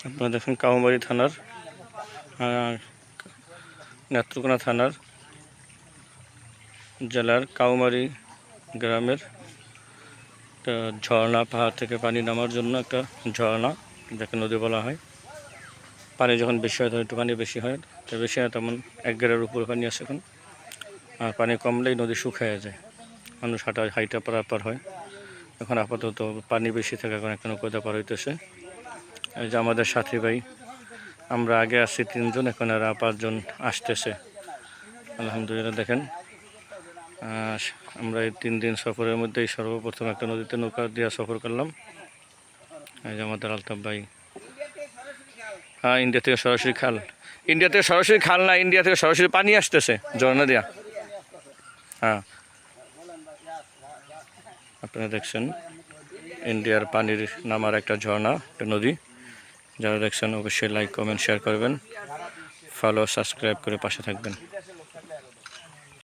আপনারা দেখেন কাউমারী থানার নেত্রকোনা থানার জেলার কাউমারী গ্রামের একটা ঝর্ণা, পাহাড় থেকে পানি নামার জন্য একটা ঝর্ণা, যাকে নদী বলা হয়। পানি যখন বেশি হয় তখন একটু পানি বেশি হয়, তো বেশি হয় তেমন 1 গেরের উপরে পানি আসে এখন। আর পানি কমলেই নদী শুকিয়ে যায়, মানুষ হাইটা পারাপার হয়। এখন আপাতত পানি বেশি থাকে, এখন একটা নৌকাতে পার হইতেছে। এই যে আমাদের সাথী ভাই, আমরা আগে আসছি 3 জন, এখন আর 5 জন আসতেছে। আলহামদুলিল্লাহ। দেখেন আমরা এই 3 দিন সফরের মধ্যেই সর্বপ্রথম একটা নদীতে নৌকা দিয়ে সফর করলাম। এই যে আমাদের আলতাফ ভাই। ইন্ডিয়া থেকে সরাসরি খাল, ইন্ডিয়া থেকে সরাসরি খাল না, ইন্ডিয়া থেকে সরাসরি পানি আসতেছে ঝর্ণা দিয়া। হ্যাঁ, আপনারা দেখছেন ইন্ডিয়ার পানির নামার একটা ঝর্ণা, একটা নদী। যারা দেখছেন অবশ্যই লাইক, কমেন্ট, শেয়ার করবেন, ফলো, সাবস্ক্রাইব করে পাশে থাকবেন।